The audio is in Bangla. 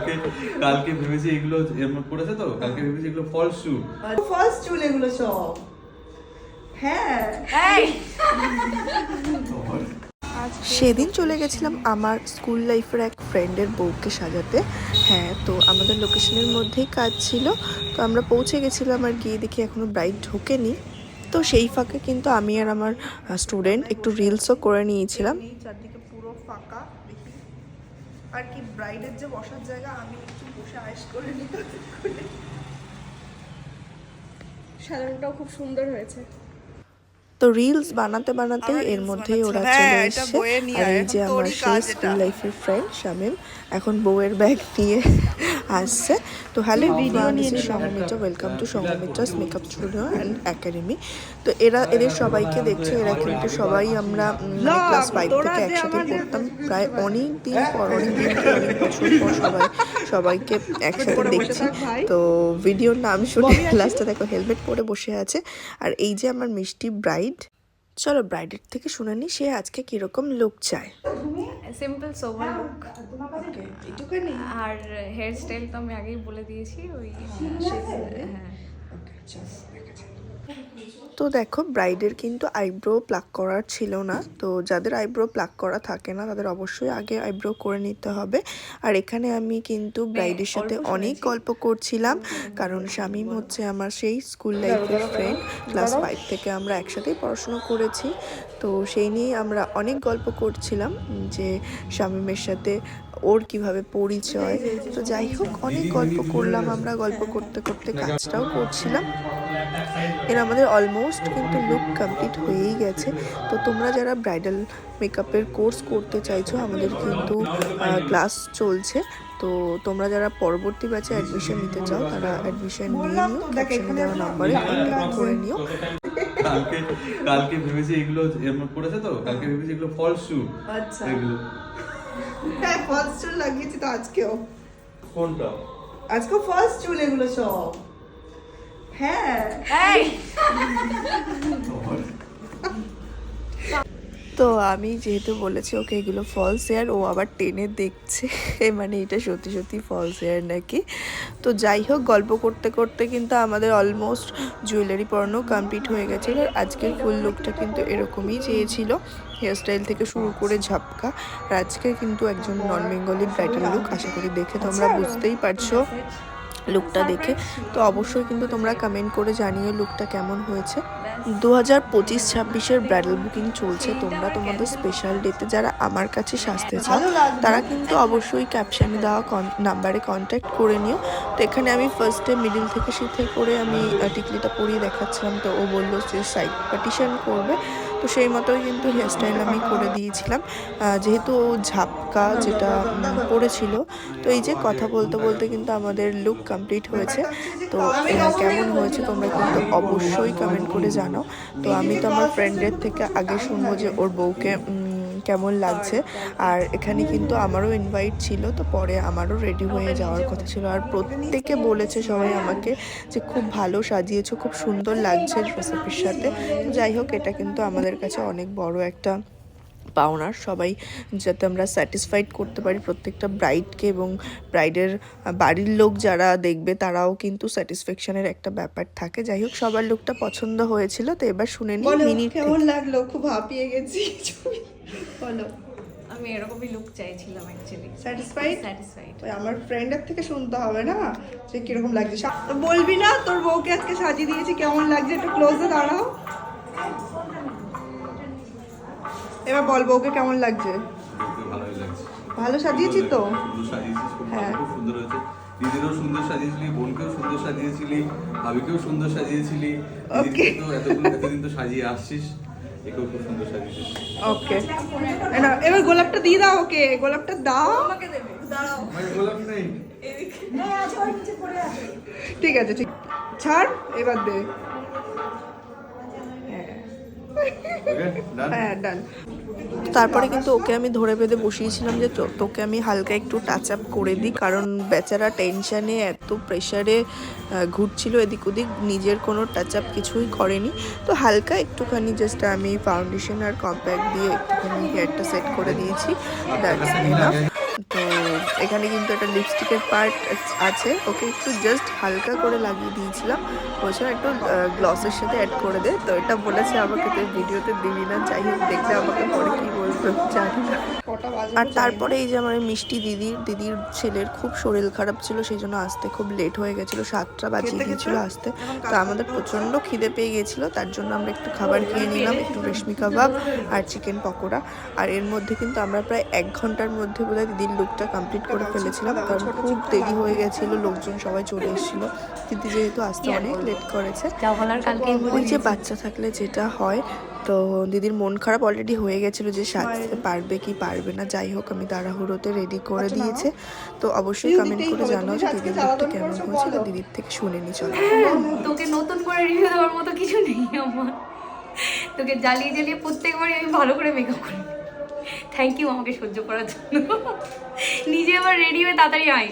কালকে কালকে ভেবেছি এগুলো পড়েছে তো, কালকে ভেবেছি এগুলো ফলস শু। ফার্স্ট চুল এগুলো সব। হ্যাঁ সেদিন চলে গেছিলাম আমার স্কুল লাইফের এক ফ্রেন্ডের বউকে সাজাতে। হ্যাঁ, তো আমাদের লোকেশনের মধ্যেই কাজ ছিল, তো আমরা পৌঁছে গেছিলাম আর গিয়ে দেখি এখনও ব্রাইড ঢোকেনি। তো সেই ফাঁকে কিন্তু আমি আর আমার স্টুডেন্ট একটু রিলসও করে নিয়েছিলাম। চারদিকে পুরো ফাঁকা দেখি, আর কি ব্রাইডের যে বসার জায়গা, আমি একটু বসে আয়েশ করে নিতে। সাজানোটাও খুব সুন্দর হয়েছে। তো রিলস বানাতে বানাতে এর মধ্যেই ওরা চলে এসেছে। আর এই যে আমার সেই স্কুল লাইফের ফ্রেন্ড শামিম এখন বউয়ের ব্যাগ নিয়ে আসছে। তো হ্যালো ভিডিও নিয়ে Sanghamitra, welcome to Sanghamitra's makeup studio and academy. তো এদের সবাইকে দেখছো, এরা কিন্তু সবাই আমরা ক্লাস 5 থেকে একসাথে পড়তাম। প্রায় অনেক দিন পর, অনেক বছর পর সবাইকে একসাথে দেখছি। তো ভিডিওর নাম শুনে লাস্টে দেখো হেলমেট পরে বসে আছে। আর এই যে আমার মিষ্টি ব্রাইড। চলো ব্রাইডের থেকে শুনে নি সে আজকে কিরকম লুক চায়। সিম্পল সোভার লুক, আর হেয়ার স্টাইল তো আমি আগেই বলে দিয়েছি ওই। হ্যাঁ, তো দেখো ব্রাইডের কিন্তু আইব্রো প্লাক করার ছিল না। তো যাদের আইব্রো প্লাক করা থাকে না তাদের অবশ্যই আগে আইব্রো করে নিতে হবে। আর এখানে আমি কিন্তু ব্রাইডের সাথে অনেক গল্প করছিলাম, কারণ শামিম হচ্ছে আমার সেই স্কুল লাইফের ফ্রেন্ড। ক্লাস 5 থেকে আমরা একসাথেই পড়াশুনো করেছি। তো সেই নিয়েই আমরা অনেক গল্প করছিলাম যে শামিমের সাথে ওর কিভাবে পরিচয়। তো যাই হোক অনেক গল্প করলাম আমরা, গল্প করতে করতে কাজটাও করছিলাম। এর আমাদের অলমোস্ট কিন্তু লুক কমপ্লিট হয়েই গেছে। তো তোমরা যারা ব্রাইডাল মেকআপের কোর্স করতে চাইছো, আমাদের কিন্তু ক্লাস চলছে। তো তোমরা যারা পরবর্তী ব্যাচে অ্যাডমিশন নিতে চাও তারা অ্যাডমিশন নিয়ে নিও, ক্যাপশনে দেওয়া নাম্বারে কন্ট্যাক্ট করে নিও। কালকে ভেবেছি এগুলো পড়েছে তো, কালকে ভেবেছি এগুলো ফলস শু। আচ্ছা, এগুলো হ্যাঁ ফার্স্ট চুল লাগিয়েছি তো আজকেও। কোনটা? আজকেও ফার্স্ট চুল এগুলো সব। হ্যাঁ তো আমি যেহেতু বলেছি ওকে এগুলো ফলস হেয়ার, ও আবার টেনে দেখছে মানে এটা সত্যি সত্যি ফলস হেয়ার নাকি। তো যাই হোক গল্প করতে করতে কিন্তু আমাদের অলমোস্ট জুয়েলারি পরানো কমপ্লিট হয়ে গেছে। আর আজকের ফুল লুকটা কিন্তু এরকমই চেয়েছিল, হেয়ারস্টাইল থেকে শুরু করে ঝাপকা। আর আজকে কিন্তু একজন নন বেঙ্গলি ব্রাইডাল লুক, আশা করি দেখে তোমরা বুঝতেই পারছো লুকটা দেখে। তো অবশ্যই কিন্তু তোমরা কমেন্ট করে জানিও লুকটা কেমন হয়েছে। 2025-26 ব্রাইডাল বুকিং চলছে। তোমরা তোমাদের স্পেশাল ডেতে যারা আমার কাছে সাজতে চাও তারা কিন্তু অবশ্যই ক্যাপশনে দেওয়া নাম্বারে কন্ট্যাক্ট করে নিও। তো এখানে আমি ফার্স্টে মিডিল থেকে সিথে করে আমি টিকলিটা পরিয়ে দেখাচ্ছিলাম, তো ও বললো যে সাইড পার্টিশন করবে। তো সেই মতোই কিন্তু হেয়ারস্টাইল আমি করে দিয়েছিলাম, যেহেতু ও ঝাপকা যেটা পড়েছিল। তো এই যে কথা বলতে বলতে কিন্তু আমাদের লুক কমপ্লিট হয়েছে। তো কেমন হয়েছে তোমরা কিন্তু অবশ্যই কমেন্ট করে জানাও। তো আমি তো আমার ফ্রেন্ডের থেকে আগে শুনবো যে ওর বউকে কেমন লাগছে। আর এখানে কিন্তু আমারও ইনভাইট ছিল, তো পরে আমারও রেডি হয়ে যাওয়ার কথা ছিল। আর প্রত্যেকে বলেছে সবাই আমাকে যে খুব ভালো সাজিয়েছো, খুব সুন্দর লাগছে রেসিপির সাথে। তো যাই হোক এটা কিন্তু আমাদের কাছে অনেক বড় একটা পাওনার, সবাই যাতে আমরা স্যাটিসফাইড করতে পারি প্রত্যেকটা ব্রাইডকে, এবং ব্রাইডের বাড়ির লোক যারা দেখবে তারাও কিন্তু স্যাটিসফ্যাকশনের একটা ব্যাপার থাকে। যাই হোক সবার লুকটা পছন্দ হয়েছিল। তো এবার শুনে নিই মিনিট কেমন লাগলো। খুব হাঁপিয়ে গেছি। বলো। আমি এরকমই লুক চাইছিলাম অ্যাকচুয়ালি। স্যাটিসফাইড? স্যাটিসফাইড। আমার ফ্রেন্ডের থেকে শুনতে হবে না যে কিরকম লাগছে। বলবি না তোর বউকে আজকে সাজিয়ে দিয়েছি কেমন লাগছে? একটু ক্লোজে দাঁড়াও, এবার বল বউকে কেমন লাগছে? ভালোই লাগছে। ভালো সাজিয়েছি তো? সাজিয়েছিস, হ্যাঁ খুব সুন্দর হয়েছে। দিদিরও সুন্দর সাজিয়েছিলি, বোনকেও সুন্দর সাজিয়েছিলি, ভাবিকেও সুন্দর সাজিয়েছিলি। দিদিকে তো এতদিন তো সাজিয়ে আসছিস, একেও খুব সুন্দর সাজিয়েছিস। ওকে, এবার গোলাপটা দিয়ে দাও ওকে, গোলাপটা দাও। গোলাপ নেই। ঠিক আছে, ঠিক ছাড়, এবার দে। হ্যাঁ ডান। তারপরে কিন্তু ওকে আমি ধরে বেঁধে বসিয়েছিলাম যে তোকে আমি হালকা একটু টাচ আপ করে দিই, কারণ বেচারা টেনশানে এত প্রেশারে ঘুরছিল এদিক ওদিক, নিজের কোনো টাচ আপ কিছুই করেনি। তো হালকা একটুখানি জাস্ট আমি ফাউন্ডেশন আর কম্প্যাক্ট দিয়ে একটুখানি হেয়ারটা সেট করে দিয়েছি, দ্যাটস এনাফ। তো এখানে কিন্তু একটা লিপস্টিকের পার্ট আছে, ওকে একটু জাস্ট হালকা করে লাগিয়ে দিয়েছিলাম, বলছিল একটু গ্লসের সাথে অ্যাড করে দে। তো এটা বলেছে আমাকে তুই ভিডিওতে দিবি না, যাই হোক দেখলে আমাকে পরে কী বলবে জানি না। কটা বাজে আর তারপরে এই যে আমার মিষ্টি দিদির ছেলের খুব শরীর খারাপ ছিল, সেই জন্য আসতে খুব লেট হয়ে গেছিলো, 7টা বাজিয়ে গিয়েছিলো আসতে। তো আমাদের প্রচণ্ড খিদে পেয়ে গেছিলো, তার জন্য আমরা একটু খাবার খেয়ে নিলাম, একটু রেশমি কাবাব আর চিকেন পকোড়া। আর এর মধ্যে কিন্তু আমরা প্রায় 1 ঘন্টার মধ্যে বোধহয় দিদির লুকটা কমপ্লিট করে ফেলেছিলাম, কারণ খুব দেরি হয়ে গেছিলো, লোকজন সবাই চলে এসেছিলো। দিদি যেহেতু আসতে অনেক লেট করেছে, ওই যে বাচ্চা থাকলে যেটা হয়, তো দিদির মন খারাপ অলরেডি হয়ে গেছিলো যে সাজতে পারবে কি পারবে না। যাই হোক আমি তাড়াহুড়োতে রেডি করে দিয়েছে। তো অবশ্যই কমেন্ট করে জানাও যে দিদির লুকটা কেমন হয়েছিল, দিদির থেকে শুনে নি চলো। তোকে নতুন করে রিভিউ দেওয়ার মতো কিছু নেই আমার, তোকে জ্বালিয়ে জ্বালিয়ে প্রত্যেকবারই আমি ভালো করে মেকআপ করি। থ্যাংক ইউ আমাকে সহ্য করার জন্য। নিজে আবার রেডি হয়ে তাড়াতাড়ি আয়।